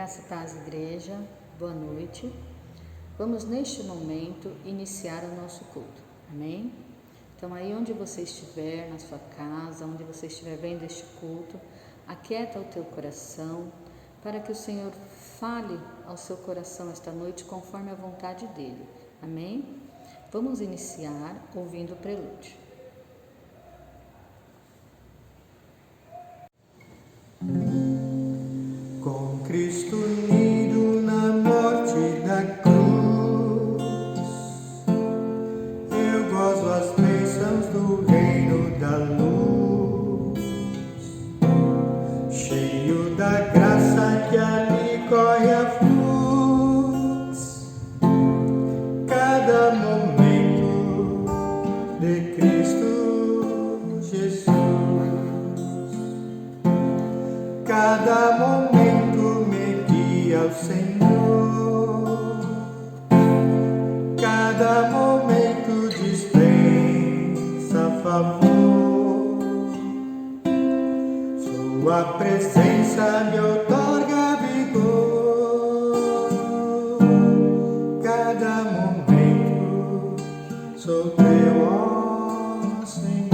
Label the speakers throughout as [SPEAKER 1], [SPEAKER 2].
[SPEAKER 1] Graça e paz, igreja, boa noite. Vamos neste momento iniciar o nosso culto, amém? Então aí onde você estiver, na sua casa, onde você estiver vendo este culto, aquieta o teu coração para que o Senhor fale ao seu coração esta noite conforme a vontade dele, amém? Vamos iniciar ouvindo o prelúdio.
[SPEAKER 2] Com Cristo unido na morte da cruz, eu gozo as bênçãos do reino da luz, cheio da graça que ali corre a fluxo, cada momento de Cristo Jesus, cada momento ao Senhor, cada momento dispensa favor, sua presença me outorga vigor, cada momento sou teu, ó Senhor.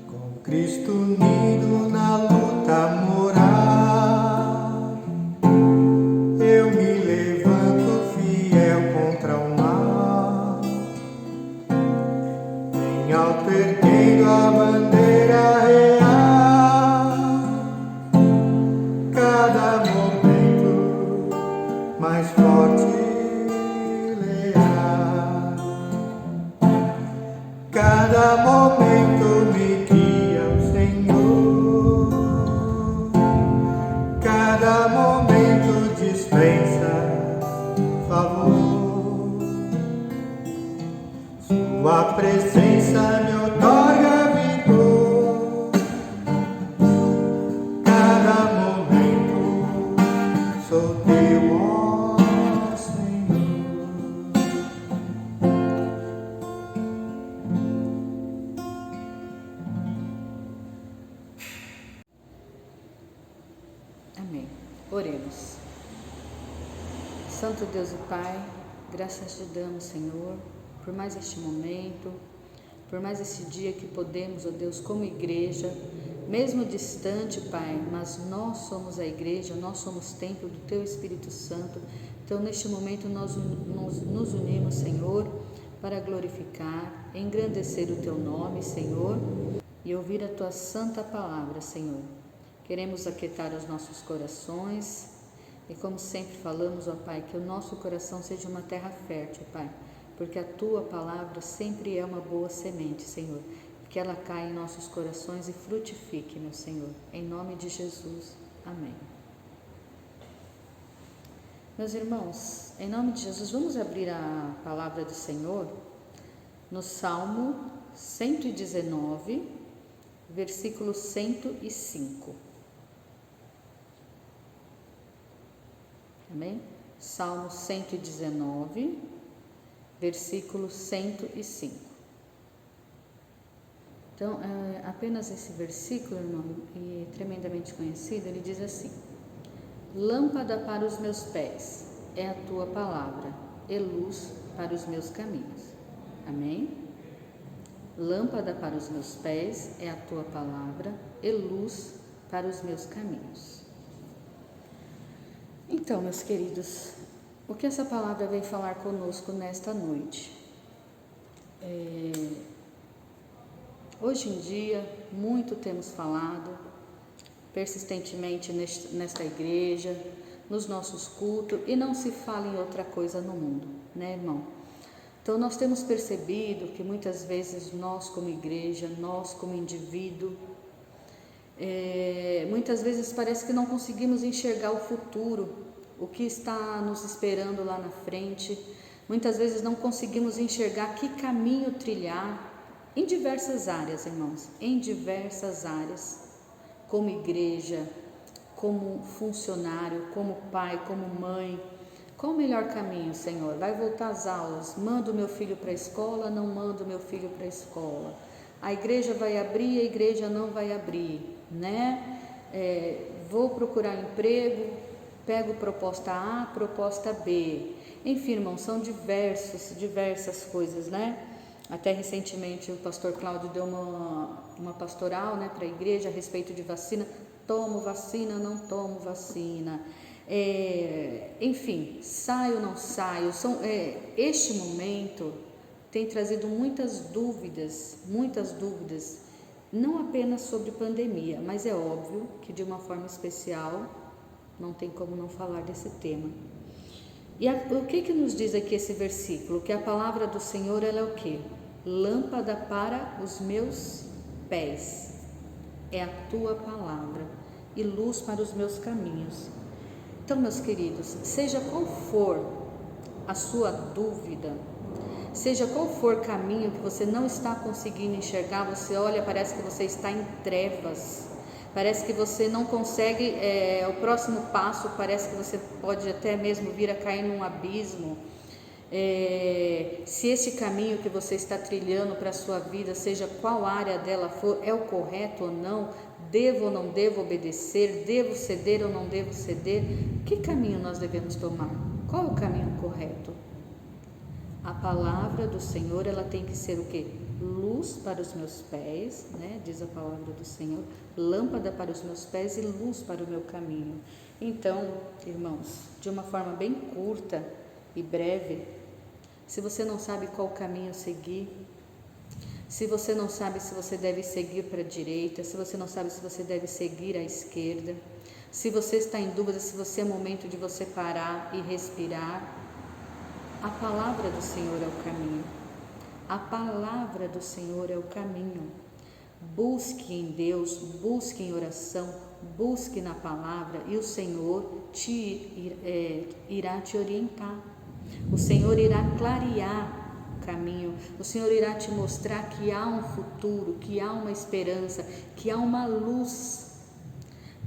[SPEAKER 2] Com Cristo unido na luta moral, eu me levanto fiel contra o mal, bem alto erguendo a bandeira real, cada momento mais forte e leal, cada momento me guia o Senhor, cada momento dispensa favor, sua presença me outorga vigor, cada momento sou teu, ó Senhor.
[SPEAKER 1] Amém. Oremos. Santo Deus e Pai, graças te damos, Senhor, por mais este momento, por mais esse dia que podemos, ó Deus, como igreja, mesmo distante, Pai, mas nós somos a igreja, nós somos templo do Teu Espírito Santo. Então, neste momento, nós nos unimos, Senhor, para glorificar, engrandecer o Teu nome, Senhor, e ouvir a Tua santa palavra, Senhor. Queremos aquietar os nossos corações e, como sempre falamos, ó Pai, que o nosso coração seja uma terra fértil, Pai, porque a Tua palavra sempre é uma boa semente, Senhor, que ela caia em nossos corações e frutifique, meu Senhor, em nome de Jesus, amém. Meus irmãos, em nome de Jesus, vamos abrir a palavra do Senhor no Salmo 119, versículo 105. Amém? Salmo 119, versículo 105. Então, apenas esse versículo, irmão, e tremendamente conhecido, ele diz assim: lâmpada para os meus pés é a tua palavra, e luz para os meus caminhos. Amém? Lâmpada para os meus pés é a tua palavra, e luz para os meus caminhos. Então, meus queridos, o que essa palavra vem falar conosco nesta noite? Hoje em dia, muito temos falado persistentemente nesta igreja, nos nossos cultos, e não se fala em outra coisa no mundo, né, irmão? Então, nós temos percebido que muitas vezes nós como igreja, nós como indivíduo, muitas vezes parece que não conseguimos enxergar o futuro, o que está nos esperando lá na frente. Muitas vezes não conseguimos enxergar que caminho trilhar em diversas áreas, irmãos, em diversas áreas, como igreja, como funcionário, como pai, como mãe. Qual o melhor caminho, Senhor? Vai voltar às aulas? Mando meu filho para a escola? Não mando meu filho para a escola? A igreja vai abrir, a igreja não vai abrir, né? vou procurar emprego, pego proposta A, proposta B. Enfim, irmãos, são diversas coisas, né? Até recentemente o pastor Cláudio deu uma pastoral, né, para a igreja a respeito de vacina. Tomo vacina, não tomo vacina. Enfim, saio, não saio. Este momento tem trazido muitas dúvidas, não apenas sobre pandemia, mas é óbvio que de uma forma especial não tem como não falar desse tema. E o que nos diz aqui esse versículo? Que a palavra do Senhor, ela é o quê? Lâmpada para os meus pés, é a tua palavra, e luz para os meus caminhos. Então, meus queridos, seja qual for a sua dúvida, seja qual for o caminho que você não está conseguindo enxergar, você olha, parece que você está em trevas, parece que você não consegue, o próximo passo parece que você pode até mesmo vir a cair num abismo. Se esse caminho que você está trilhando para a sua vida, seja qual área dela for, é o correto ou não, devo ou não devo obedecer, devo ceder ou não devo ceder, que caminho nós devemos tomar? Qual é o caminho correto? A palavra do Senhor, ela tem que ser o quê? Luz para os meus pés, né? Diz a palavra do Senhor, lâmpada para os meus pés e luz para o meu caminho. Então, irmãos, de uma forma bem curta e breve, se você não sabe qual caminho seguir, se você não sabe se você deve seguir para a direita, se você não sabe se você deve seguir à esquerda, se você está em dúvida se é momento de você parar e respirar, a palavra do Senhor é o caminho. A palavra do Senhor é o caminho. Busque em Deus, busque em oração, busque na palavra e o Senhor irá te orientar. O Senhor irá clarear o caminho. O Senhor irá te mostrar que há um futuro, que há uma esperança, que há uma luz.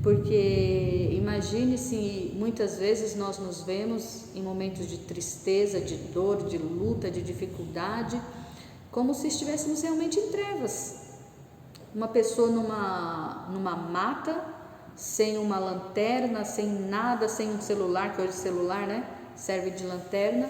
[SPEAKER 1] Porque imagine se muitas vezes nós nos vemos em momentos de tristeza, de dor, de luta, de dificuldade, como se estivéssemos realmente em trevas. Uma pessoa numa mata, sem uma lanterna, sem nada, sem um celular, que hoje celular, né, serve de lanterna.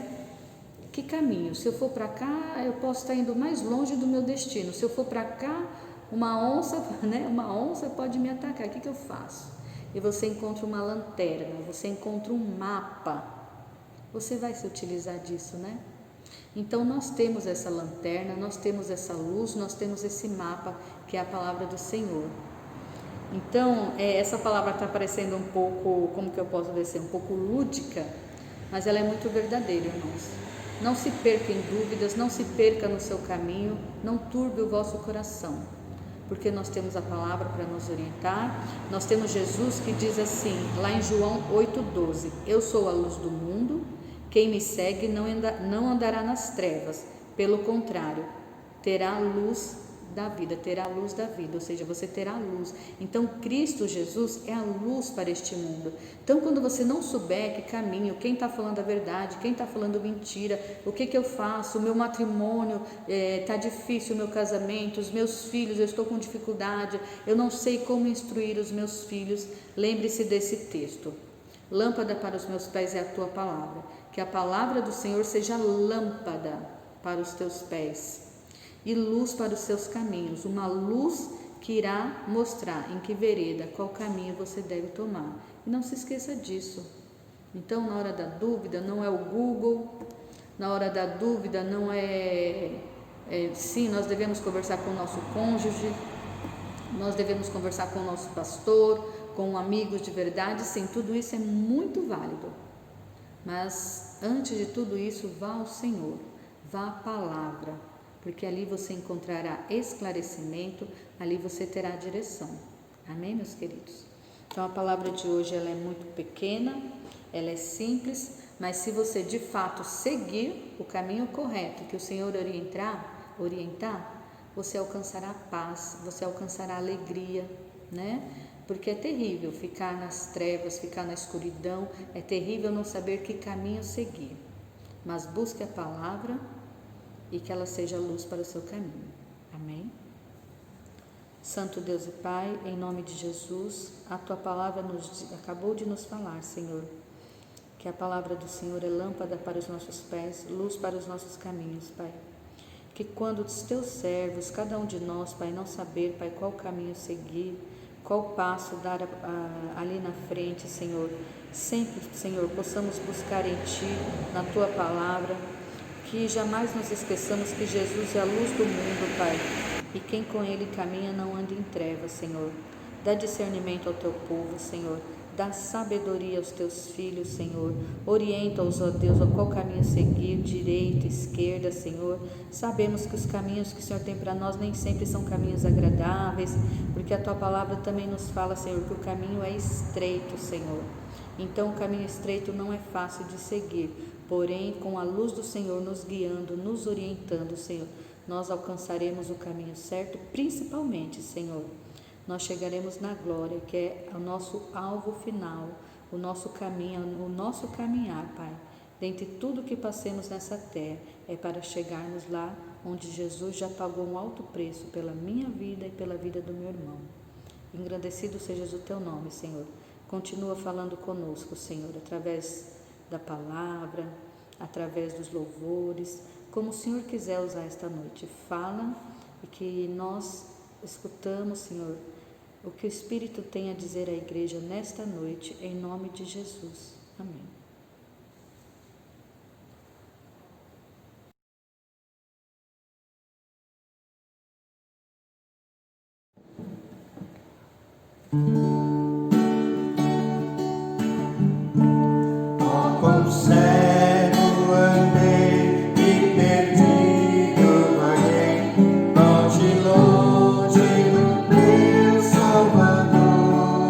[SPEAKER 1] Que caminho? Se eu for para cá, eu posso estar indo mais longe do meu destino. Se eu for para cá, uma onça pode me atacar. O que eu faço? E você encontra uma lanterna, você encontra um mapa. Você vai se utilizar disso, né? Então nós temos essa lanterna, nós temos essa luz, nós temos esse mapa que é a palavra do Senhor. Então essa palavra está parecendo um pouco, como que eu posso dizer, um pouco lúdica, mas ela é muito verdadeira, irmãos. Não se perca em dúvidas, não se perca no seu caminho, não turbe o vosso coração, porque nós temos a palavra para nos orientar. Nós temos Jesus que diz assim, lá em João 8,12: eu sou a luz do mundo, quem me segue não andará nas trevas, pelo contrário, terá a luz da vida, ou seja, você terá luz. Então Cristo Jesus é a luz para este mundo. Então quando você não souber que caminho, quem está falando a verdade, quem está falando mentira, o que eu faço, o meu matrimônio está difícil, o meu casamento, os meus filhos, eu estou com dificuldade, eu não sei como instruir os meus filhos, lembre-se desse texto: lâmpada para os meus pés é a tua palavra. Que a palavra do Senhor seja lâmpada para os teus pés e luz para os seus caminhos, uma luz que irá mostrar em que vereda, qual caminho você deve tomar. E não se esqueça disso. Então, na hora da dúvida, não é o Google, na hora da dúvida não sim, nós devemos conversar com o nosso cônjuge, nós devemos conversar com o nosso pastor, com amigos de verdade, sim, tudo isso é muito válido. Mas, antes de tudo isso, vá ao Senhor, vá à palavra, porque ali você encontrará esclarecimento, ali você terá direção. Amém, meus queridos? Então a palavra de hoje ela é muito pequena, ela é simples, mas se você de fato seguir o caminho correto que o Senhor orientar, você alcançará paz, você alcançará alegria, né? Porque é terrível ficar nas trevas, ficar na escuridão, é terrível não saber que caminho seguir. Mas busque a palavra e que ela seja luz para o seu caminho. Amém? Santo Deus e Pai, em nome de Jesus, a Tua palavra acabou de nos falar, Senhor, que a palavra do Senhor é lâmpada para os nossos pés, luz para os nossos caminhos, Pai. Que quando os Teus servos, cada um de nós, Pai, não saber, Pai, qual caminho seguir, qual passo dar ali na frente, Senhor, sempre, Senhor, possamos buscar em Ti, na Tua palavra, que jamais nos esqueçamos que Jesus é a luz do mundo, Pai, e quem com Ele caminha não anda em trevas, Senhor. Dá discernimento ao Teu povo, Senhor. Dá sabedoria aos Teus filhos, Senhor. Orienta-os, ó Deus, a qual caminho seguir, direita, esquerda, Senhor. Sabemos que os caminhos que o Senhor tem para nós nem sempre são caminhos agradáveis, porque a Tua palavra também nos fala, Senhor, que o caminho é estreito, Senhor. Então o caminho estreito não é fácil de seguir, porém com a luz do Senhor nos guiando, nos orientando, Senhor, nós alcançaremos o caminho certo, principalmente, Senhor, nós chegaremos na glória, que é o nosso alvo final, o nosso caminho, o nosso caminhar, Pai. Dentre tudo que passemos nessa terra, é para chegarmos lá onde Jesus já pagou um alto preço pela minha vida e pela vida do meu irmão. Engrandecido sejas o Teu nome, Senhor. Continua falando conosco, Senhor, através da palavra, através dos louvores, como o Senhor quiser usar esta noite. Fala e que nós escutamos, Senhor, o que o Espírito tem a dizer à igreja nesta noite, em nome de Jesus. Amém.
[SPEAKER 2] Como cego andei e perdido vaguei, longe, longe do meu Salvador.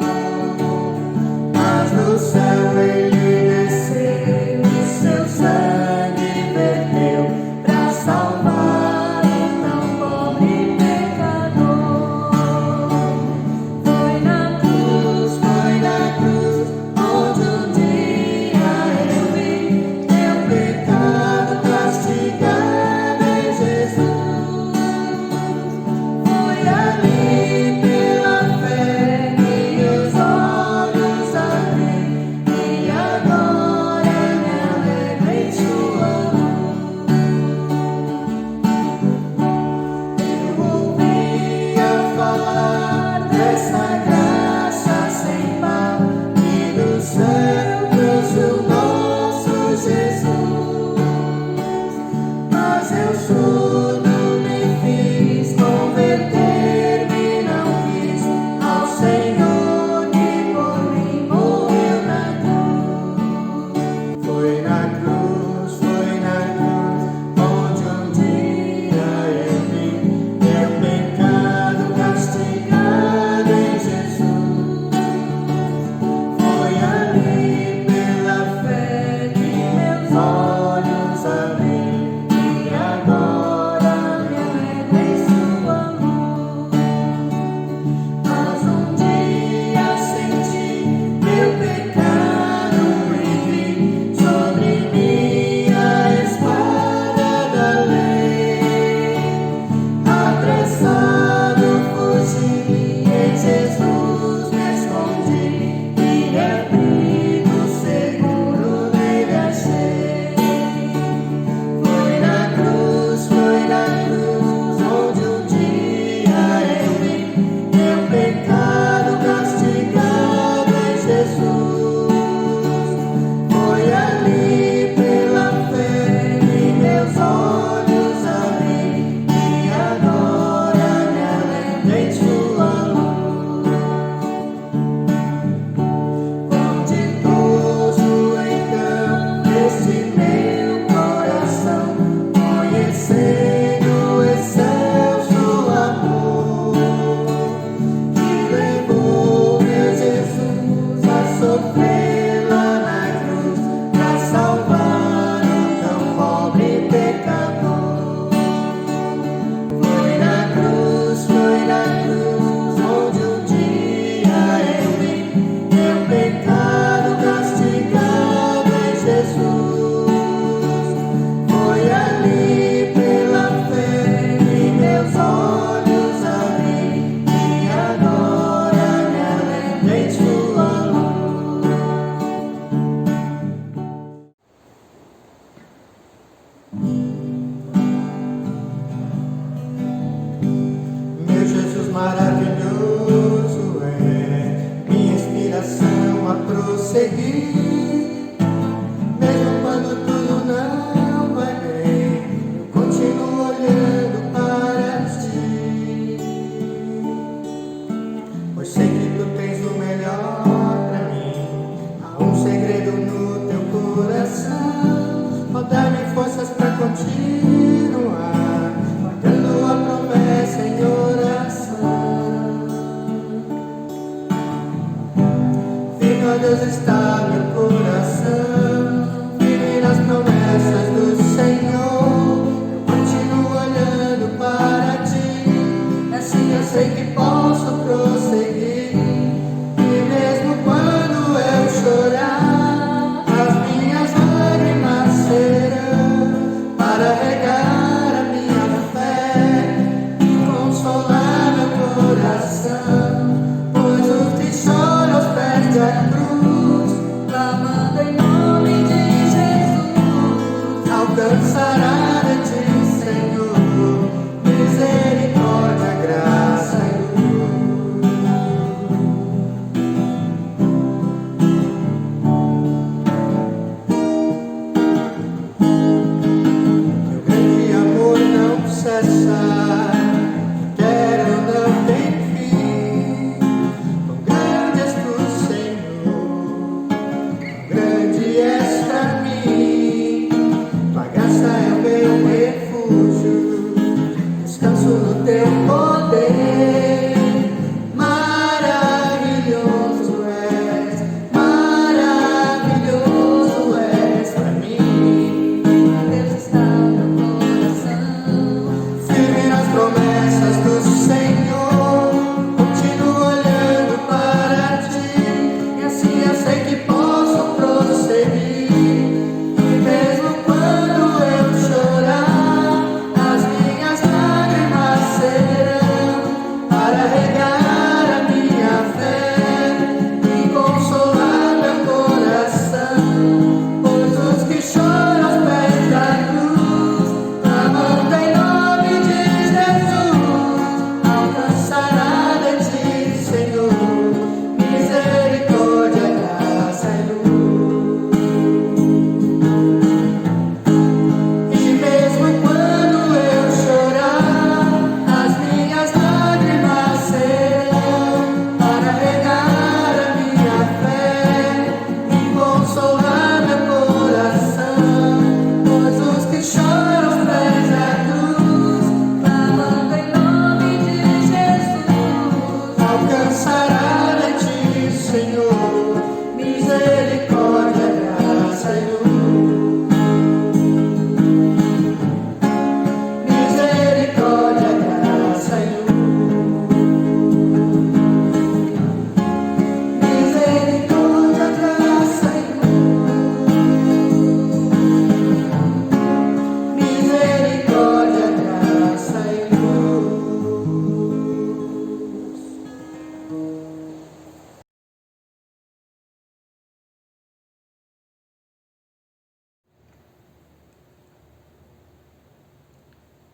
[SPEAKER 2] Mas do céu Ele desceu e seu sangue verteu pra salvar um tão pobre pecador. Foi na cruz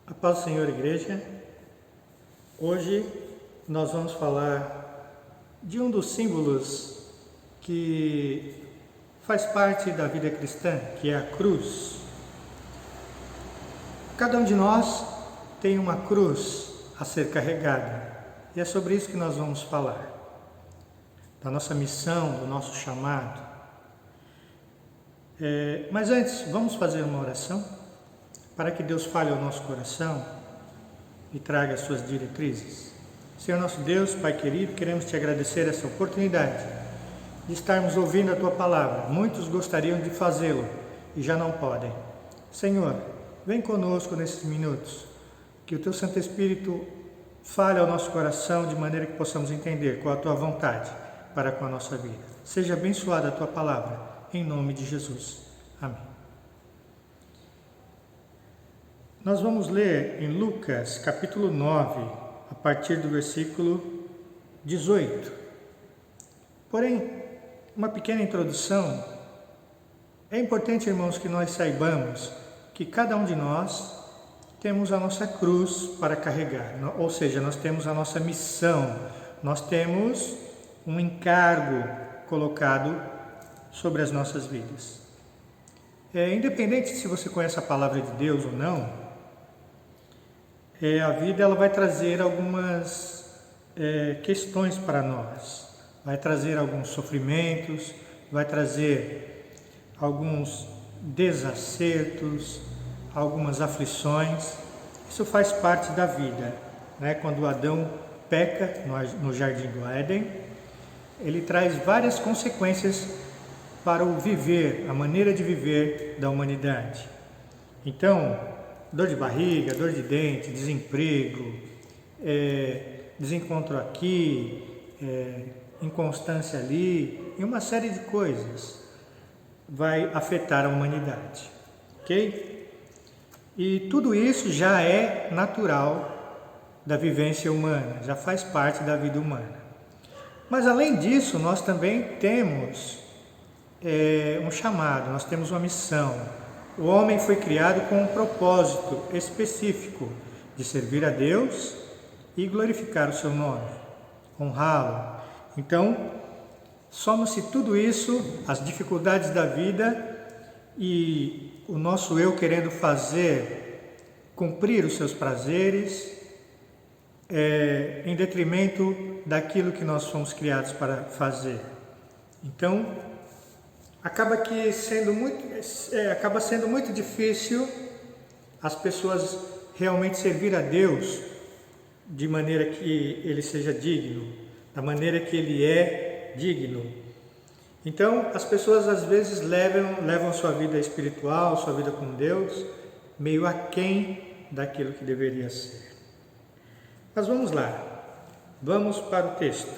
[SPEAKER 3] A paz do Senhor, igreja. Hoje nós vamos falar de um dos símbolos que faz parte da vida cristã, que é a cruz. Cada um de nós tem uma cruz a ser carregada, e é sobre isso que nós vamos falar, da nossa missão, do nosso chamado. Mas antes, vamos fazer uma oração para que Deus fale ao nosso coração e traga as suas diretrizes. Senhor nosso Deus, Pai querido, queremos te agradecer essa oportunidade de estarmos ouvindo a Tua Palavra. Muitos gostariam de fazê-lo e já não podem. Senhor, vem conosco nesses minutos, que o Teu Santo Espírito fale ao nosso coração de maneira que possamos entender qual a Tua vontade para com a nossa vida. Seja abençoada a Tua Palavra, em nome de Jesus. Amém. Nós vamos ler em Lucas, capítulo 9, a partir do versículo 18. Porém, uma pequena introdução. É importante, irmãos, que nós saibamos que cada um de nós temos a nossa cruz para carregar, ou seja, nós temos a nossa missão, nós temos um encargo colocado sobre as nossas vidas. Independente se você conhece a palavra de Deus ou não, a vida ela vai trazer algumas questões para nós, vai trazer alguns sofrimentos, vai trazer alguns desacertos, algumas aflições. Isso faz parte da vida, né? Quando Adão peca no jardim do Éden, ele traz várias consequências para o viver, a maneira de viver da humanidade. Então, dor de barriga, dor de dente, desemprego, desencontro aqui, inconstância ali, e uma série de coisas vai afetar a humanidade, ok? E tudo isso já é natural da vivência humana, já faz parte da vida humana. Mas além disso, nós também temos um chamado, nós temos uma missão. O homem foi criado com um propósito específico de servir a Deus e glorificar o seu nome, honrá-lo. Então, soma-se tudo isso, as dificuldades da vida e o nosso eu querendo cumprir os seus prazeres, em detrimento daquilo que nós fomos criados para fazer. Então, acaba sendo muito difícil as pessoas realmente servir a Deus de maneira que Ele seja digno, da maneira que Ele é digno. Então, as pessoas às vezes levam sua vida espiritual, sua vida com Deus, meio aquém daquilo que deveria ser. Mas vamos lá, vamos para o texto.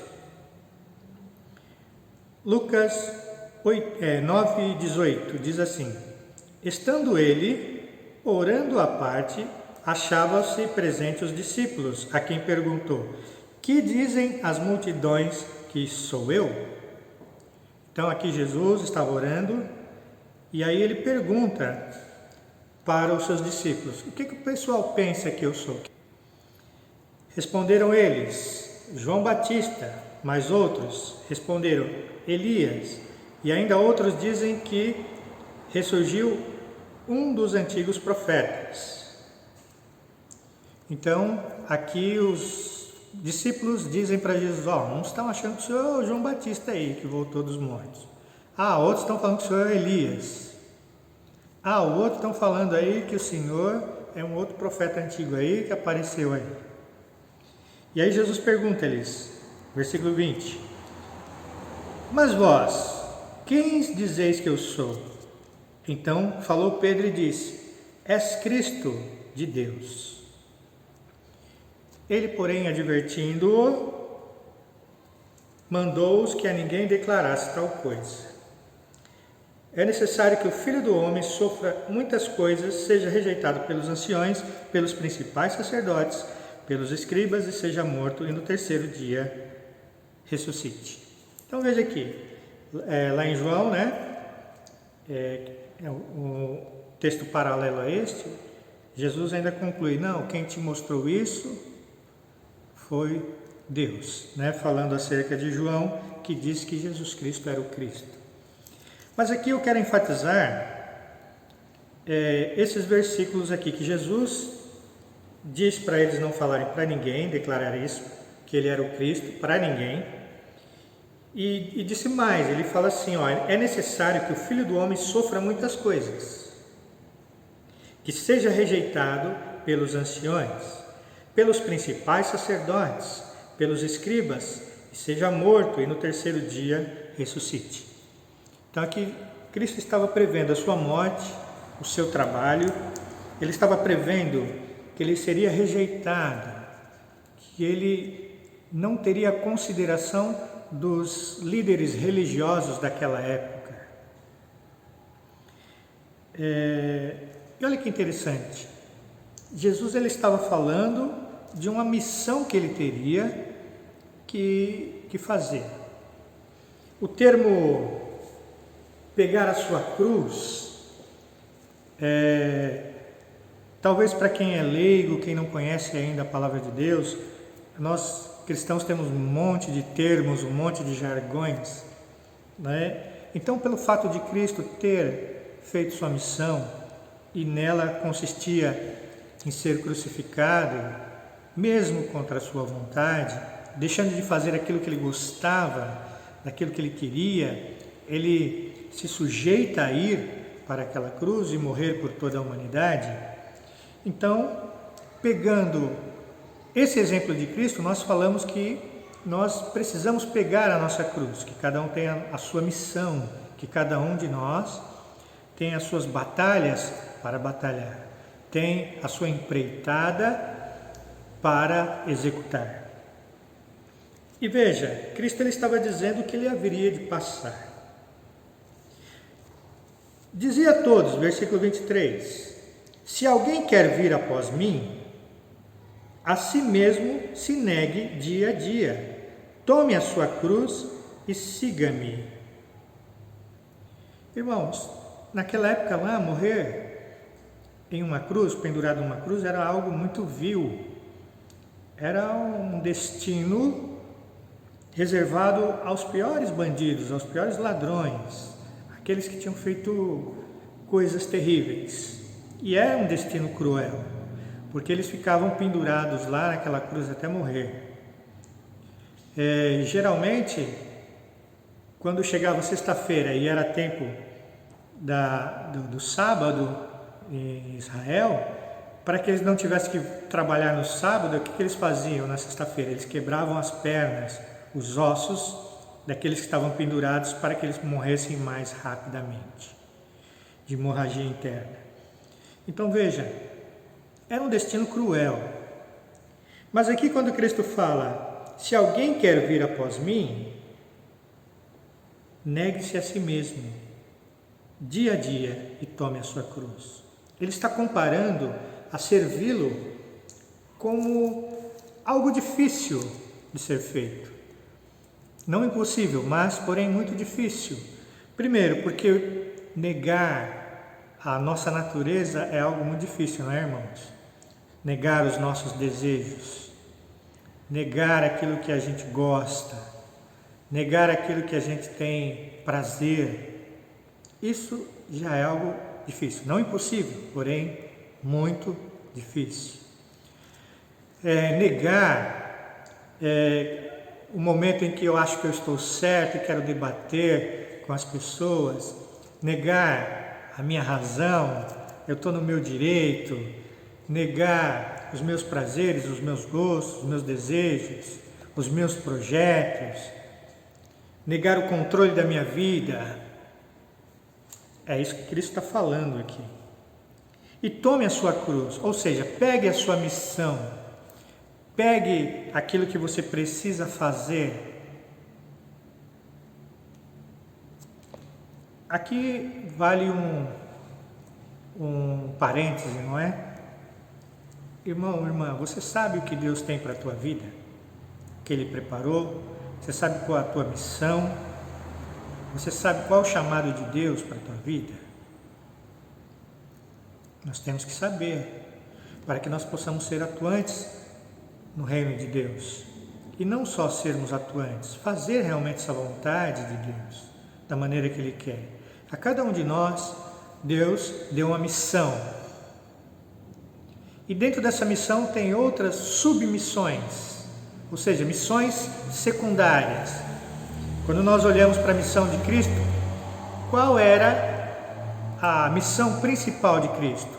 [SPEAKER 3] Lucas 9:18 diz assim: Estando ele orando à parte, achavam-se presentes os discípulos, a quem perguntou: Que dizem as multidões que sou eu? Então aqui Jesus estava orando e aí ele pergunta para os seus discípulos: O que o pessoal pensa que eu sou? Responderam eles: João Batista, mas outros responderam: Elias. E ainda outros dizem que ressurgiu um dos antigos profetas. Então, aqui os discípulos dizem para Jesus: uns estão achando que o senhor é o João Batista aí, que voltou dos mortos. Outros estão falando que o senhor é Elias. O outro estão falando aí que o senhor é um outro profeta antigo aí, que apareceu aí. E aí Jesus pergunta-lhes, versículo 20: Mas vós, quem dizeis que eu sou? Então falou Pedro e disse: És Cristo de Deus. Ele, porém, advertindo-o, mandou-os que a ninguém declarasse tal coisa. É necessário que o Filho do Homem sofra muitas coisas, seja rejeitado pelos anciões, pelos principais sacerdotes, pelos escribas, e seja morto, e no terceiro dia ressuscite. Então veja aqui, lá em João, né, o texto paralelo a este, Jesus ainda conclui, não, quem te mostrou isso foi Deus, né? Falando acerca de João, que disse que Jesus Cristo era o Cristo. Mas aqui eu quero enfatizar esses versículos aqui, que Jesus diz para eles não falarem para ninguém, declarar isso, que ele era o Cristo, para ninguém. E disse mais, ele fala assim, ó, é necessário que o Filho do Homem sofra muitas coisas, que seja rejeitado pelos anciões, pelos principais sacerdotes, pelos escribas, e seja morto, e no terceiro dia ressuscite. Então aqui Cristo estava prevendo a sua morte, o seu trabalho, ele estava prevendo que ele seria rejeitado, que ele não teria consideração dos líderes religiosos daquela época. E olha que interessante, Jesus ele estava falando de uma missão que ele teria que fazer. O termo pegar a sua cruz, talvez para quem é leigo, quem não conhece ainda a palavra de Deus, nós cristãos temos um monte de termos, um monte de jargões, né? Então, pelo fato de Cristo ter feito sua missão e nela consistia em ser crucificado, mesmo contra a sua vontade, deixando de fazer aquilo que ele gostava, daquilo que ele queria, ele se sujeita a ir para aquela cruz e morrer por toda a humanidade. Então, pegando esse exemplo de Cristo, nós falamos que nós precisamos pegar a nossa cruz, que cada um tem a sua missão, que cada um de nós tem as suas batalhas para batalhar, tem a sua empreitada para executar. E veja, Cristo ele estava dizendo que ele haveria de passar. Dizia a todos, versículo 23, se alguém quer vir após mim, a si mesmo se negue dia a dia, tome a sua cruz e siga-me. Irmãos, naquela época lá, morrer em uma cruz, pendurado em uma cruz, era algo muito vil. Era um destino reservado aos piores bandidos, aos piores ladrões, aqueles que tinham feito coisas terríveis. E era um destino cruel, porque eles ficavam pendurados lá naquela cruz até morrer. Geralmente, quando chegava sexta-feira e era tempo do sábado em Israel, para que eles não tivessem que trabalhar no sábado, o que eles faziam na sexta-feira? Eles quebravam as pernas, os ossos daqueles que estavam pendurados, para que eles morressem mais rapidamente, de hemorragia interna. Então veja, era um destino cruel. Mas aqui quando Cristo fala, se alguém quer vir após mim, negue-se a si mesmo, dia a dia, e tome a sua cruz. Ele está comparando a servi-lo como algo difícil de ser feito. Não impossível, mas porém muito difícil. Primeiro, porque negar a nossa natureza é algo muito difícil, não é, irmãos? Negar os nossos desejos, negar aquilo que a gente gosta, negar aquilo que a gente tem prazer, isso já é algo difícil. Não impossível, porém muito difícil. Negar o momento em que eu acho que eu estou certo e quero debater com as pessoas, negar a minha razão, eu estou no meu direito, negar os meus prazeres, os meus gostos, os meus desejos, os meus projetos, negar o controle da minha vida. É isso que Cristo está falando aqui. E tome a sua cruz, ou seja, pegue a sua missão, pegue aquilo que você precisa fazer. Aqui vale um parêntese, não é? Irmão, irmã, você sabe o que Deus tem para a tua vida? O que Ele preparou? Você sabe qual é a tua missão? Você sabe qual é o chamado de Deus para a tua vida? Nós temos que saber. para que nós possamos ser atuantes no reino de Deus. E não só sermos atuantes, fazer realmente essa vontade de Deus, da maneira que Ele quer. A cada um de nós, Deus deu uma missão. E dentro dessa missão tem outras submissões, ou seja, missões secundárias. Quando nós olhamos para a missão de Cristo, qual era a missão principal de Cristo?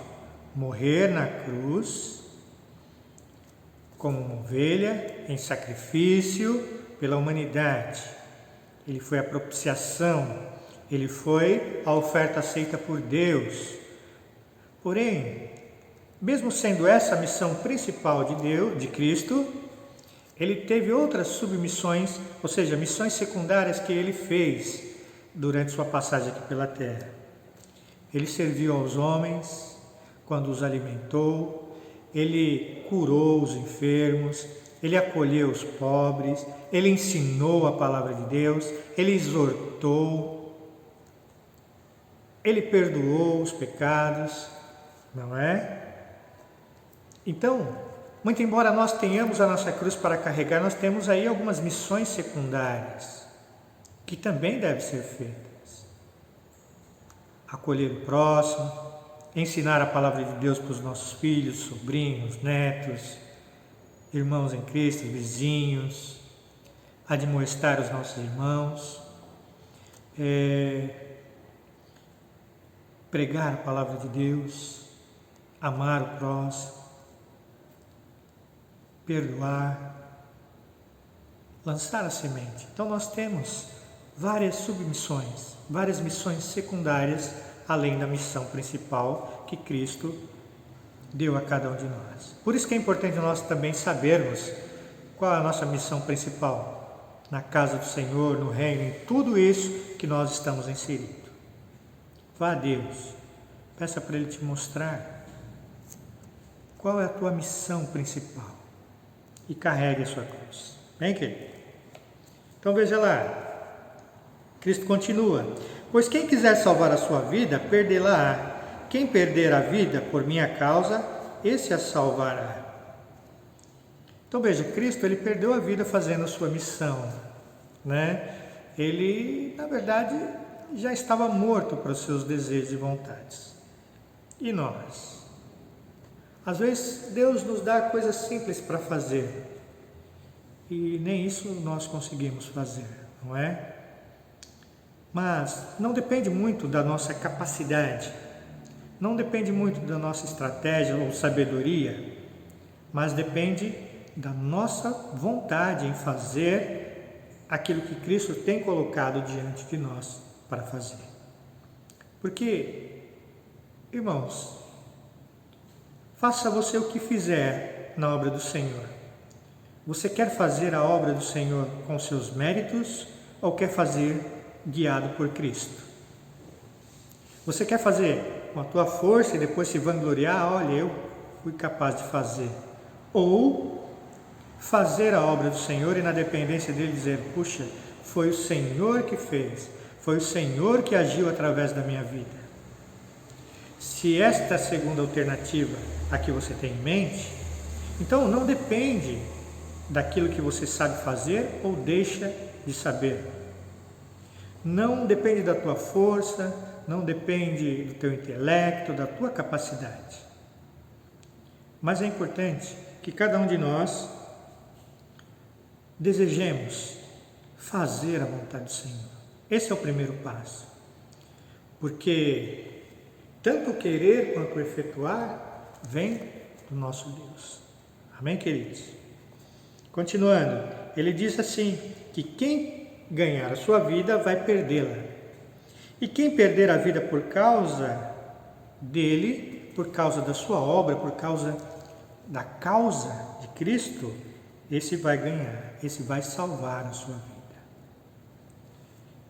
[SPEAKER 3] Morrer na cruz, como uma ovelha, em sacrifício pela humanidade. Ele foi a propiciação, ele foi a oferta aceita por Deus. Porém, mesmo sendo essa a missão principal de Deus, de Cristo, ele teve outras submissões, ou seja, missões secundárias que ele fez durante sua passagem aqui pela terra. Ele serviu aos homens quando os alimentou, ele curou os enfermos, ele acolheu os pobres, ele ensinou a palavra de Deus, ele exortou, ele perdoou os pecados, não é? Então, muito embora nós tenhamos a nossa cruz para carregar, nós temos aí algumas missões secundárias que também devem ser feitas. Acolher o próximo, ensinar a palavra de Deus para os nossos filhos, sobrinhos, netos, irmãos em Cristo, vizinhos, admoestar os nossos irmãos, pregar a palavra de Deus, amar o próximo, perdoar, lançar a semente. Então nós temos várias submissões, várias missões secundárias, além da missão principal que Cristo deu a cada um de nós. Por isso que é importante nós também sabermos qual é a nossa missão principal na casa do Senhor, no reino, em tudo isso que nós estamos inseridos. Vá a Deus, peça para Ele te mostrar qual é a tua missão principal e carregue a sua cruz. Bem, querido? Então veja lá, Cristo continua: pois quem quiser salvar a sua vida, perdê-la-á. Quem perder a vida por minha causa, esse a salvará. Então veja, Cristo, ele perdeu a vida fazendo a sua missão, né? Ele, na verdade, já estava morto para os seus desejos e vontades. E nós? Às vezes Deus nos dá coisas simples para fazer e nem isso nós conseguimos fazer, não é? Mas não depende muito da nossa capacidade, não depende muito da nossa estratégia ou sabedoria, mas depende da nossa vontade em fazer aquilo que Cristo tem colocado diante de nós para fazer. Porque, irmãos, faça você o que fizer na obra do Senhor. Você quer fazer a obra do Senhor com seus méritos ou quer fazer guiado por Cristo? Você quer fazer com a tua força e depois se vangloriar, olha, eu fui capaz de fazer. Ou fazer a obra do Senhor e na dependência dele dizer, puxa, foi o Senhor que fez, foi o Senhor que agiu através da minha vida. Se esta é a segunda alternativa a que você tem em mente, então não depende daquilo que você sabe fazer ou deixa de saber. Não depende da tua força, não depende do teu intelecto, da tua capacidade. Mas é importante que cada um de nós desejemos fazer a vontade do Senhor. Esse é o primeiro passo. Porque tanto o querer quanto o efetuar vem do nosso Deus. Amém, queridos? Continuando, ele diz assim, que quem ganhar a sua vida vai perdê-la. E quem perder a vida por causa dele, por causa da sua obra, por causa da causa de Cristo, esse vai ganhar, esse vai salvar a sua vida.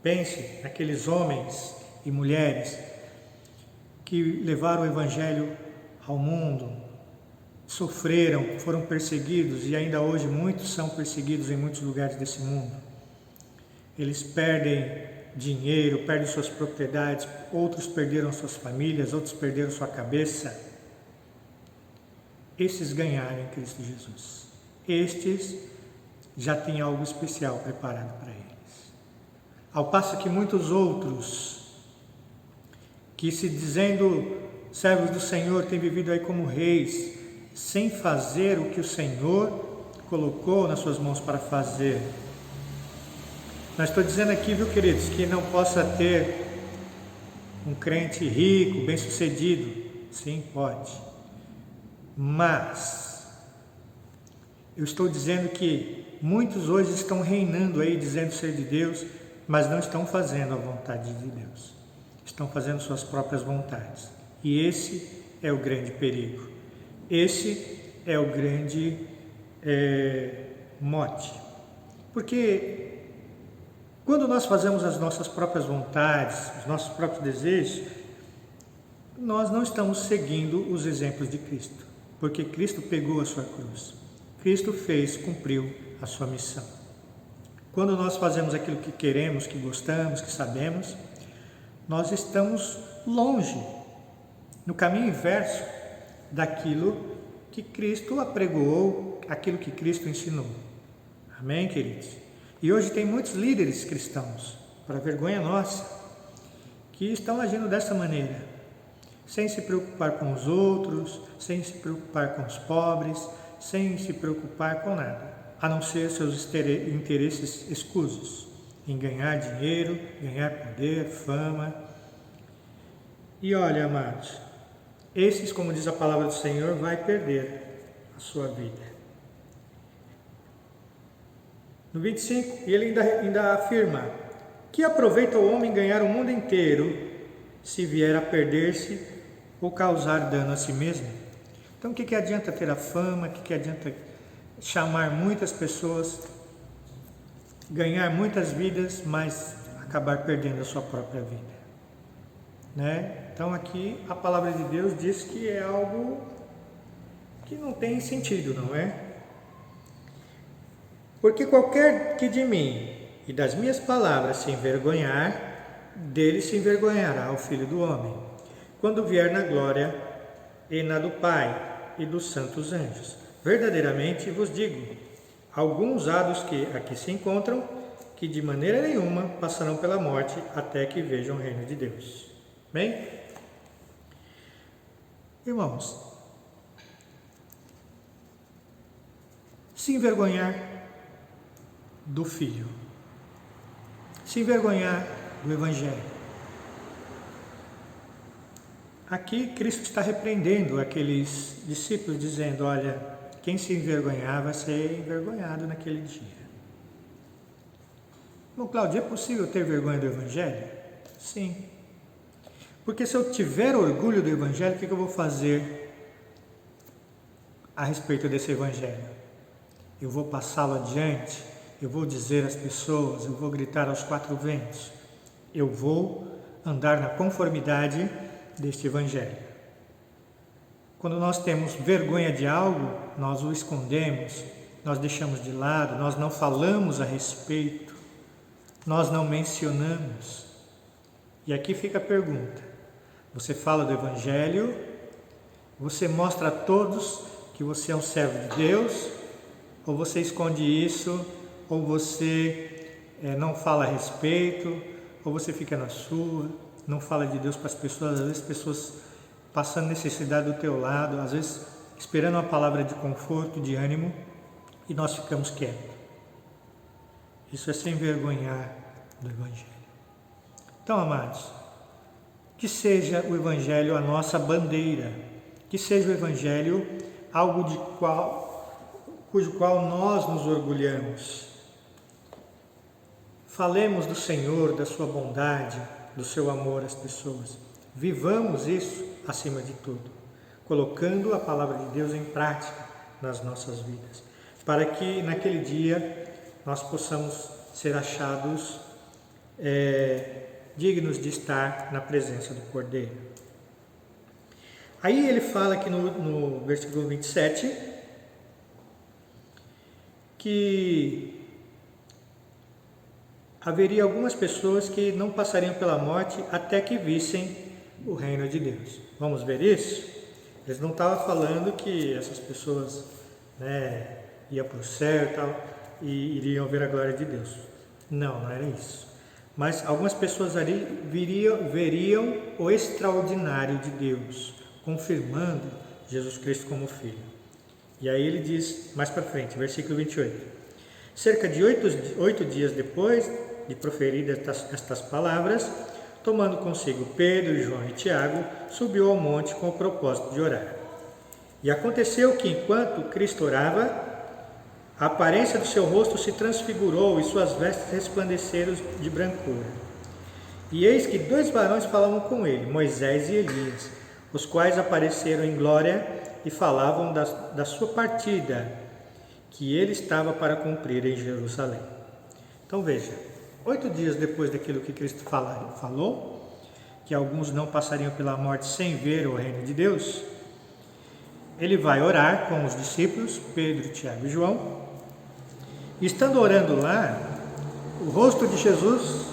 [SPEAKER 3] Pense naqueles homens e mulheres que levaram o Evangelho ao mundo, sofreram, foram perseguidos e ainda hoje muitos são perseguidos em muitos lugares desse mundo. Eles perdem dinheiro, perdem suas propriedades, outros perderam suas famílias, outros perderam sua cabeça. esses ganharam em Cristo Jesus. Estes já têm algo especial preparado para eles. Ao passo que muitos outros, que se dizendo servos do Senhor, têm vivido aí como reis, sem fazer o que o Senhor colocou nas suas mãos para fazer. Não estou dizendo aqui, viu, queridos, que não possa ter um crente rico, bem-sucedido. Sim, pode. Mas eu estou dizendo que muitos hoje estão reinando aí, dizendo ser de Deus, mas não estão fazendo a vontade de Deus. Estão fazendo suas próprias vontades. E esse é o grande perigo. Esse é o grande mote. Porque quando nós fazemos as nossas próprias vontades, os nossos próprios desejos, nós não estamos seguindo os exemplos de Cristo. Porque Cristo pegou a sua cruz. Cristo cumpriu a sua missão. Quando nós fazemos aquilo que queremos, que gostamos, que sabemos, nós estamos longe, no caminho inverso daquilo que Cristo apregoou, aquilo que Cristo ensinou. Amém, queridos? E hoje tem muitos líderes cristãos, para vergonha nossa, que estão agindo dessa maneira, sem se preocupar com os outros, sem se preocupar com os pobres, sem se preocupar com nada, a não ser seus interesses escusos, em ganhar dinheiro, ganhar poder, fama. E olha, amados, esses, como diz a palavra do Senhor, vai perder a sua vida. No 25, ele ainda afirma: que aproveita o homem ganhar o mundo inteiro se vier a perder-se ou causar dano a si mesmo? Então, o que adianta ter a fama? O que adianta chamar muitas pessoas, ganhar muitas vidas, mas acabar perdendo a sua própria vida? Né? Então, aqui a palavra de Deus diz que é algo que não tem sentido, não é? Porque qualquer que de mim e das minhas palavras se envergonhar, dele se envergonhará o Filho do Homem, quando vier na glória e na do Pai e dos santos anjos. Verdadeiramente vos digo, alguns há dos que aqui se encontram, que de maneira nenhuma passarão pela morte até que vejam o reino de Deus. Bem? Irmãos, se envergonhar do Filho, se envergonhar do Evangelho. Aqui Cristo está repreendendo aqueles discípulos, dizendo: olha, quem se envergonhar vai ser envergonhado naquele dia. Bom, Cláudio, é possível ter vergonha do Evangelho? Sim. Porque se eu tiver orgulho do Evangelho, o que eu vou fazer a respeito desse Evangelho? Eu vou passá-lo adiante, eu vou dizer às pessoas, eu vou gritar aos quatro ventos, eu vou andar na conformidade deste Evangelho. Quando nós temos vergonha de algo, nós o escondemos, nós deixamos de lado, nós não falamos a respeito, nós não mencionamos. E aqui fica a pergunta: você fala do Evangelho? Você mostra a todos que você é um servo de Deus? Ou você esconde isso? Ou você não fala a respeito? Ou você fica na sua, não fala de Deus para as pessoas? Às vezes pessoas passando necessidade do teu lado, às vezes esperando uma palavra de conforto, de ânimo, e nós ficamos quietos. Isso é se envergonhar do Evangelho. Então, amados, que seja o Evangelho a nossa bandeira, que seja o Evangelho algo cujo qual nós nos orgulhamos. Falemos do Senhor, da sua bondade, do seu amor às pessoas. Vivamos isso acima de tudo, colocando a palavra de Deus em prática nas nossas vidas, para que naquele dia nós possamos ser achados dignos de estar na presença do Cordeiro. Aí ele fala aqui no versículo 27 que haveria algumas pessoas que não passariam pela morte até que vissem o reino de Deus. Vamos ver isso? Eles não estavam falando que essas pessoas, né, iam para o céu e tal, e iriam ver a glória de Deus. Não, não era isso. Mas algumas pessoas ali veriam o extraordinário de Deus, confirmando Jesus Cristo como Filho. E aí ele diz, mais para frente, versículo 28. Cerca de 8 dias depois de proferir estas palavras, tomando consigo Pedro, João e Tiago, subiu ao monte com o propósito de orar. E aconteceu que, enquanto Cristo orava, a aparência do seu rosto se transfigurou e suas vestes resplandeceram de brancura. E eis que 2 varões falavam com ele, Moisés e Elias, os quais apareceram em glória e falavam da sua partida, que ele estava para cumprir em Jerusalém. Então veja, 8 dias depois daquilo que Cristo falou, que alguns não passariam pela morte sem ver o reino de Deus, ele vai orar com os discípulos, Pedro, Tiago e João. E estando orando lá, o rosto de Jesus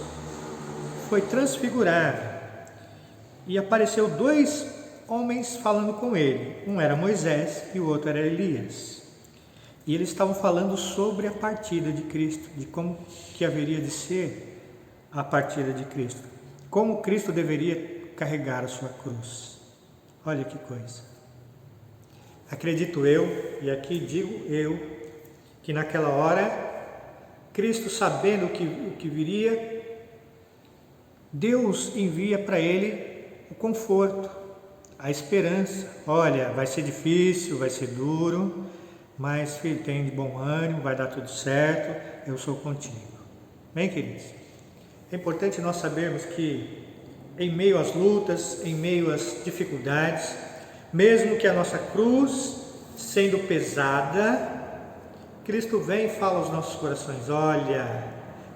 [SPEAKER 3] foi transfigurado e apareceu 2 homens falando com ele. Um era Moisés e o outro era Elias. E eles estavam falando sobre a partida de Cristo, de como que haveria de ser a partida de Cristo, como Cristo deveria carregar a sua cruz. Olha que coisa. Acredito eu, e aqui digo eu, que naquela hora, Cristo, sabendo o que viria, Deus envia para ele o conforto, a esperança. Olha, vai ser difícil, vai ser duro, mas filho, tem de bom ânimo, vai dar tudo certo, eu sou contigo. Bem, queridos, é importante nós sabermos que em meio às lutas, em meio às dificuldades, mesmo que a nossa cruz sendo pesada, Cristo vem e fala aos nossos corações, olha,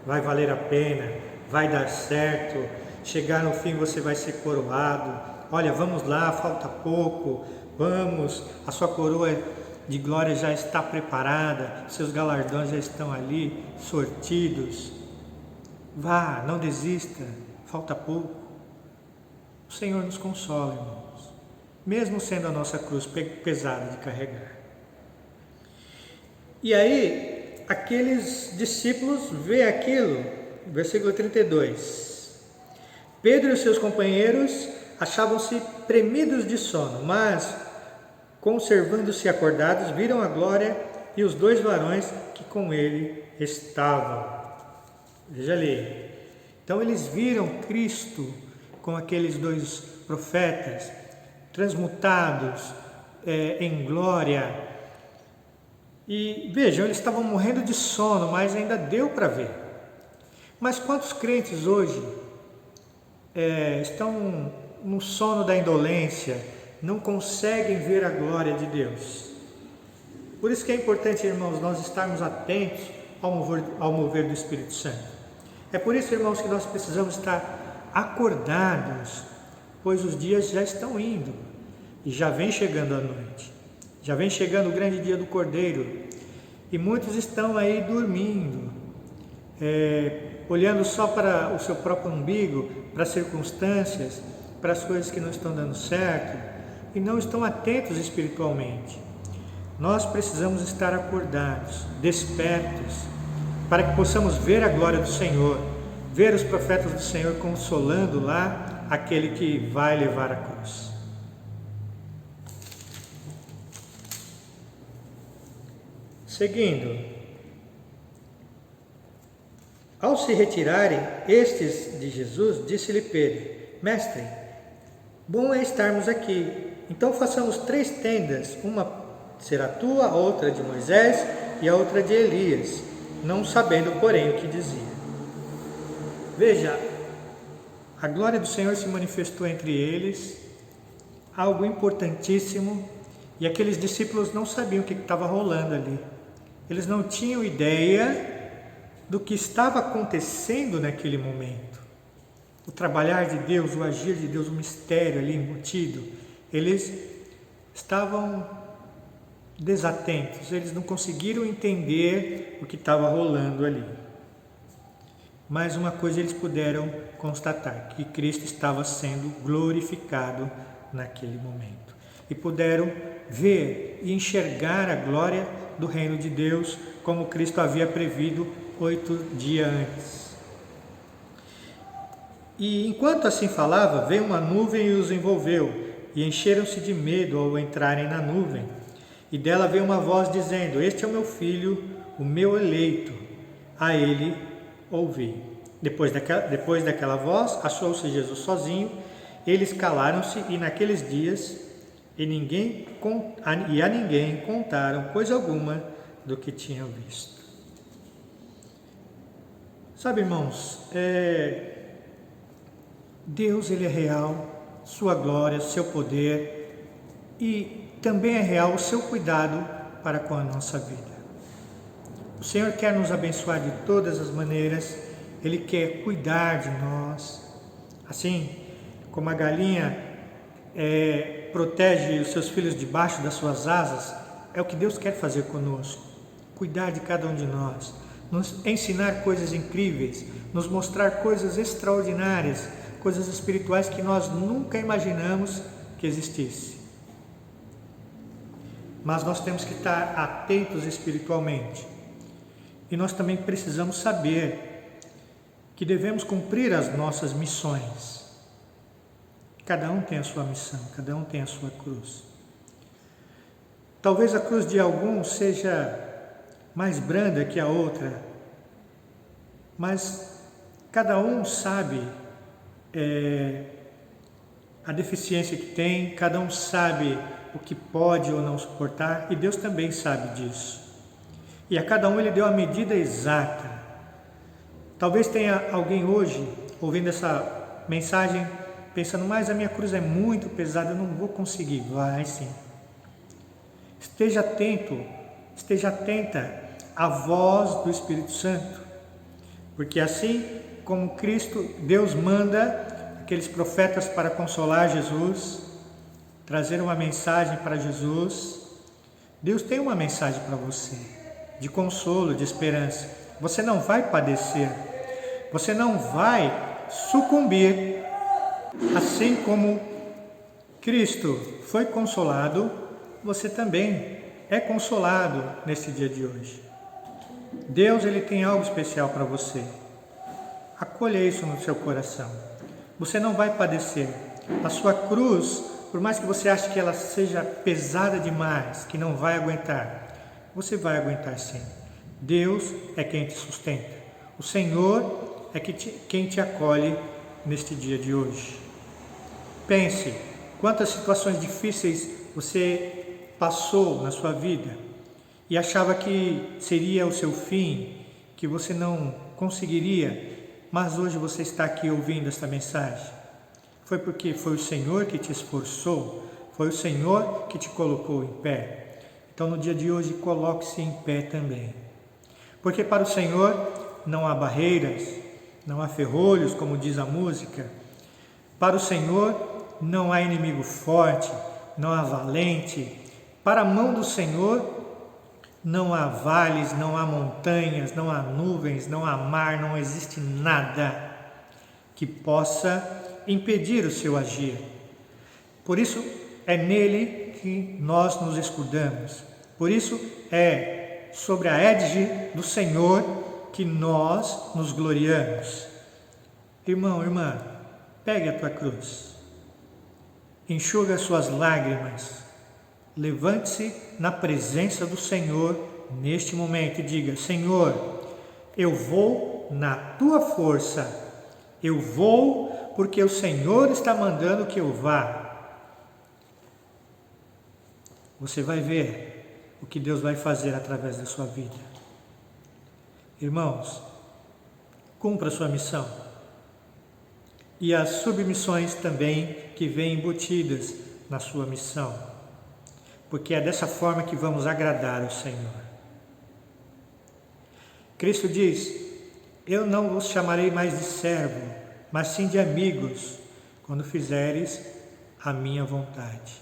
[SPEAKER 3] vai valer a pena, vai dar certo, chegar no fim você vai ser coroado, olha, vamos lá, falta pouco, vamos, a sua coroa de glória já está preparada, seus galardões já estão ali, sortidos, vá, não desista, falta pouco. O Senhor nos consola, irmãos, mesmo sendo a nossa cruz pesada de carregar. E aí, aqueles discípulos vê aquilo, versículo 32. Pedro e os seus companheiros achavam-se premidos de sono, mas, conservando-se acordados, viram a glória e os 2 varões que com ele estavam. Veja ali. Então, eles viram Cristo com aqueles 2 profetas, transmutados em glória. E vejam, eles estavam morrendo de sono, mas ainda deu para ver. Mas quantos crentes hoje estão no sono da indolência, não conseguem ver a glória de Deus? Por isso que é importante, irmãos, nós estarmos atentos ao mover do Espírito Santo. É por isso, irmãos, que nós precisamos estar acordados, pois os dias já estão indo e já vem chegando a noite. Já vem chegando o grande dia do Cordeiro e muitos estão aí dormindo, olhando só para o seu próprio umbigo, para as circunstâncias, para as coisas que não estão dando certo e não estão atentos espiritualmente. Nós precisamos estar acordados, despertos, para que possamos ver a glória do Senhor, ver os profetas do Senhor consolando lá aquele que vai levar a cruz. Seguindo, ao se retirarem estes de Jesus, disse-lhe Pedro, Mestre, bom é estarmos aqui, então façamos 3 tendas, uma será tua, a outra de Moisés e a outra de Elias, não sabendo, porém, o que dizia. Veja, a glória do Senhor se manifestou entre eles, algo importantíssimo, e aqueles discípulos não sabiam o que estava rolando ali. Eles não tinham ideia do que estava acontecendo naquele momento. O trabalhar de Deus, o agir de Deus, o mistério ali embutido. Eles estavam desatentos, eles não conseguiram entender o que estava rolando ali. Mas uma coisa eles puderam constatar, que Cristo estava sendo glorificado naquele momento. e puderam ver e enxergar a glória do reino de Deus, como Cristo havia previsto 8 dias antes. E enquanto assim falava, veio uma nuvem e os envolveu, e encheram-se de medo ao entrarem na nuvem. E dela veio uma voz dizendo: Este é o meu filho, o meu eleito, a ele ouvi. Depois daquela voz, achou-se Jesus sozinho. Eles calaram-se, e naqueles dias a ninguém contaram coisa alguma do que tinham visto. Sabe, irmãos, Deus, Ele é real, sua glória, seu poder, e também é real o seu cuidado para com a nossa vida. O Senhor quer nos abençoar de todas as maneiras, Ele quer cuidar de nós. Assim como a galinha protege os seus filhos debaixo das suas asas, é o que Deus quer fazer conosco. Cuidar de cada um de nós, nos ensinar coisas incríveis, nos mostrar coisas extraordinárias, coisas espirituais que nós nunca imaginamos que existisse. Mas nós temos que estar atentos espiritualmente. E nós também precisamos saber que devemos cumprir as nossas missões. Cada um tem a sua missão, cada um tem a sua cruz. Talvez a cruz de alguns seja mais branda que a outra, mas cada um sabe a deficiência que tem, cada um sabe o que pode ou não suportar, e Deus também sabe disso. E a cada um Ele deu a medida exata. Talvez tenha alguém hoje ouvindo essa mensagem pensando: mas a minha cruz é muito pesada, eu não vou conseguir. Vai sim. Esteja atento, esteja atenta à voz do Espírito Santo, porque assim como Cristo, Deus manda aqueles profetas para consolar Jesus, trazer uma mensagem para Jesus, Deus tem uma mensagem para você, de consolo, de esperança. Você não vai padecer, você não vai sucumbir. Assim como Cristo foi consolado, você também é consolado nesse dia de hoje. Deus, Ele tem algo especial para você. Acolha isso no seu coração. Você não vai padecer. A sua cruz, por mais que você ache que ela seja pesada demais, que não vai aguentar, você vai aguentar sim. Deus é quem te sustenta. O Senhor é quem te acolhe neste dia de hoje. Pense quantas situações difíceis você passou na sua vida e achava que seria o seu fim, que você não conseguiria, mas hoje você está aqui ouvindo esta mensagem. Foi porque foi o Senhor que te esforçou, foi o Senhor que te colocou em pé. Então no dia de hoje coloque-se em pé também. Porque para o Senhor não há barreiras, não há ferrolhos, como diz a música. Para o Senhor não há inimigo forte, não há valente. Para a mão do Senhor não há vales, não há montanhas, não há nuvens, não há mar, não existe nada que possa impedir o seu agir. Por isso é nele que nós nos escudamos. Por isso é sobre a égide do Senhor que nós nos gloriamos. Irmão, irmã, pegue a tua cruz, enxuga as suas lágrimas, levante-se na presença do Senhor neste momento e diga: Senhor, eu vou na tua força, eu vou porque o Senhor está mandando que eu vá. Você vai ver o que Deus vai fazer através da sua vida. Irmãos, cumpra a sua missão e as submissões também que vêm embutidas na sua missão, porque é dessa forma que vamos agradar ao Senhor. Cristo diz: eu não vos chamarei mais de servo, mas sim de amigos, quando fizeres a minha vontade,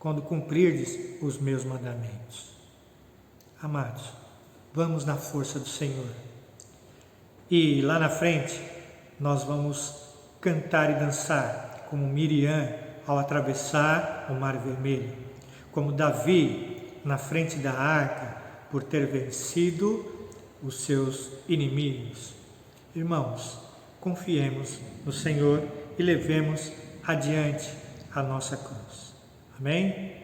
[SPEAKER 3] quando cumprirdes os meus mandamentos. Amados, vamos na força do Senhor. E lá na frente, nós vamos cantar e dançar, como Miriam, ao atravessar o Mar Vermelho, como Davi na frente da arca, por ter vencido os seus inimigos. Irmãos, confiemos no Senhor e levemos adiante a nossa cruz. Amém?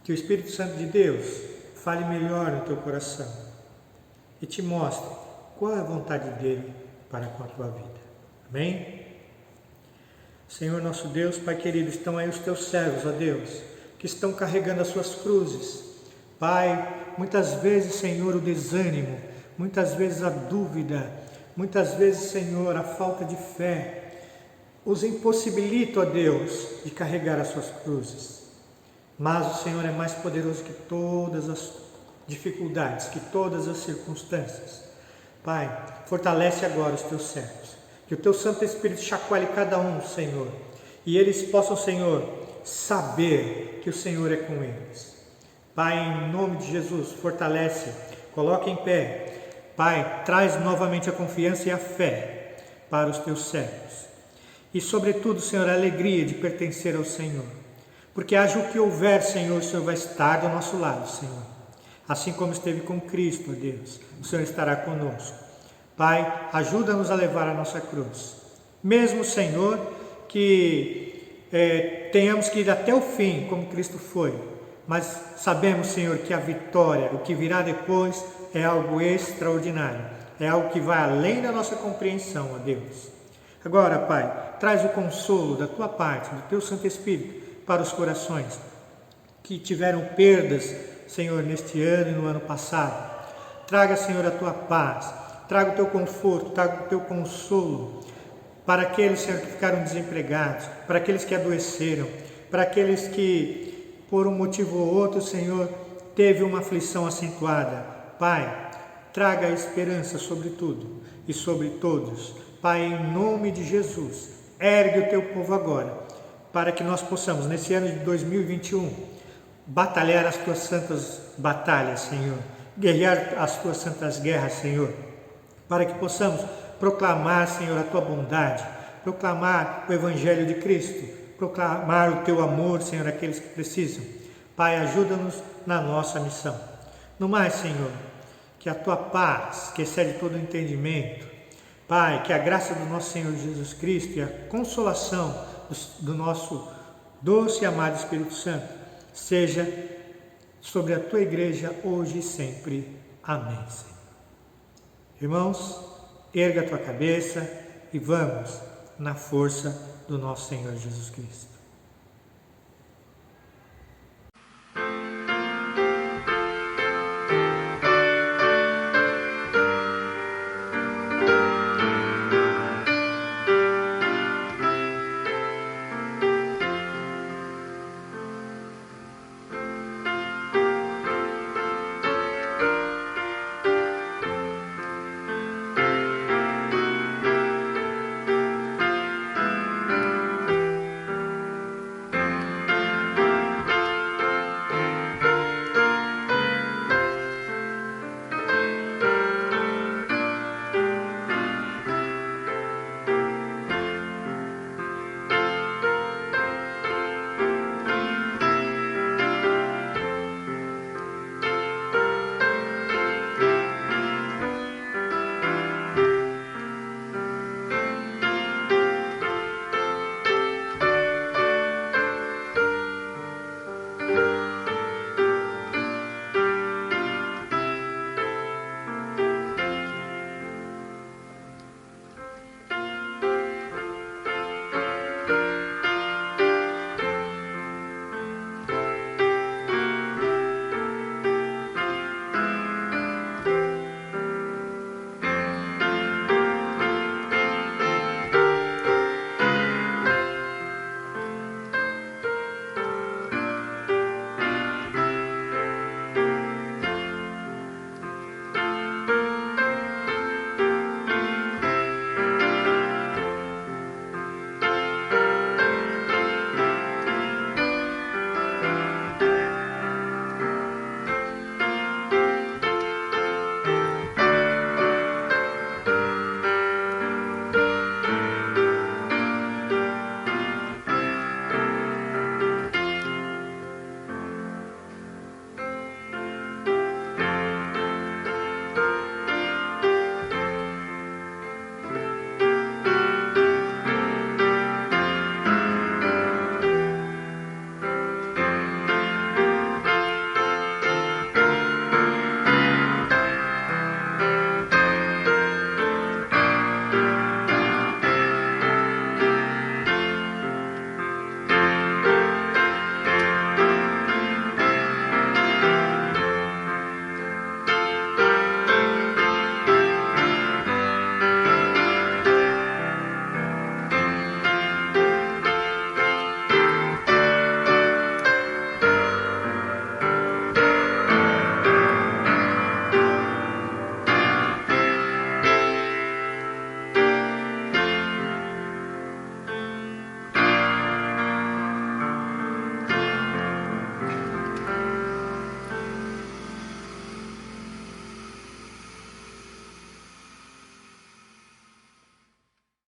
[SPEAKER 3] Que o Espírito Santo de Deus fale melhor no teu coração e te mostre qual é a vontade dele para com a tua vida. Amém? Senhor nosso Deus, Pai querido, estão aí os teus servos, ó Deus, que estão carregando as suas cruzes. Pai, muitas vezes, Senhor, o desânimo, muitas vezes a dúvida, muitas vezes, Senhor, a falta de fé, os impossibilita, ó Deus, de carregar as suas cruzes. Mas o Senhor é mais poderoso que todas as dificuldades, que todas as circunstâncias. Pai, fortalece agora os teus servos, que o teu Santo Espírito chacoalhe cada um, Senhor, e eles possam, Senhor, saber que o Senhor é com eles. Pai, em nome de Jesus, fortalece, coloca em pé. Pai, traz novamente a confiança e a fé para os teus servos. E, sobretudo, Senhor, a alegria de pertencer ao Senhor. Porque haja o que houver, Senhor, o Senhor vai estar do nosso lado, Senhor. Assim como esteve com Cristo, ó Deus, o Senhor estará conosco. Pai, ajuda-nos a levar a nossa cruz. Mesmo, Senhor, que tenhamos que ir até o fim, como Cristo foi. Mas sabemos, Senhor, que a vitória, o que virá depois, é algo extraordinário. É algo que vai além da nossa compreensão, ó Deus. Agora, Pai, traz o consolo da Tua parte, do Teu Santo Espírito, para os corações que tiveram perdas, Senhor, neste ano e no ano passado. Traga, Senhor, a Tua paz, traga o Teu conforto, traga o Teu consolo para aqueles, Senhor, que ficaram desempregados, para aqueles que adoeceram, para aqueles que, por um motivo ou outro, Senhor, teve uma aflição acentuada. Pai, traga a esperança sobre tudo e sobre todos. Pai, em nome de Jesus, ergue o Teu povo agora, para que nós possamos, nesse ano de 2021, batalhar as Tuas santas batalhas, Senhor, guerrear as Tuas santas guerras, Senhor, para que possamos proclamar, Senhor, a Tua bondade, proclamar o Evangelho de Cristo, proclamar o Teu amor, Senhor, àqueles que precisam. Pai, ajuda-nos na nossa missão. No mais, Senhor, que a Tua paz, que excede todo o entendimento, Pai, que a graça do nosso Senhor Jesus Cristo e a consolação do nosso doce e amado Espírito Santo seja sobre a Tua igreja hoje e sempre. Amém, Senhor. Irmãos, erga a tua cabeça e vamos na força do nosso Senhor Jesus Cristo.